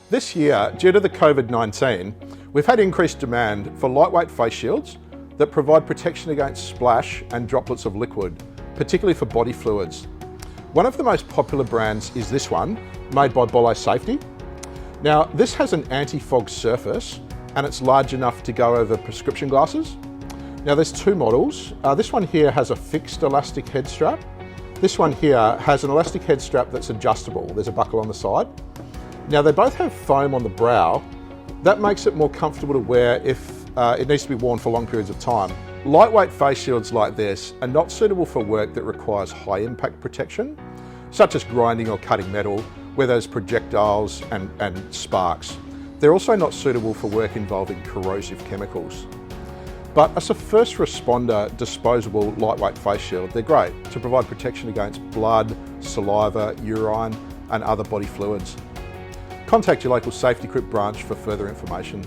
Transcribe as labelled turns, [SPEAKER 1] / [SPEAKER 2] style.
[SPEAKER 1] This year, due to the COVID-19, we've had increased demand for lightweight face shields that provide protection against splash and droplets of liquid, particularly for body fluids. One of the most popular brands is this one, made by Bolle Safety. Now, this has an anti-fog surface and it's large enough to go over prescription glasses. Now, there's two models. This one here has a fixed elastic head strap. This one here has an elastic head strap that's adjustable. There's a buckle on the side. Now, they both have foam on the brow. That makes it more comfortable to wear if it needs to be worn for long periods of time. Lightweight face shields like this are not suitable for work that requires high impact protection, such as grinding or cutting metal, where there's projectiles and sparks. They're also not suitable for work involving corrosive chemicals. But as a first responder disposable lightweight face shield, they're great to provide protection against blood, saliva, urine, and other body fluids. Contact your local SafetyQuip branch for further information.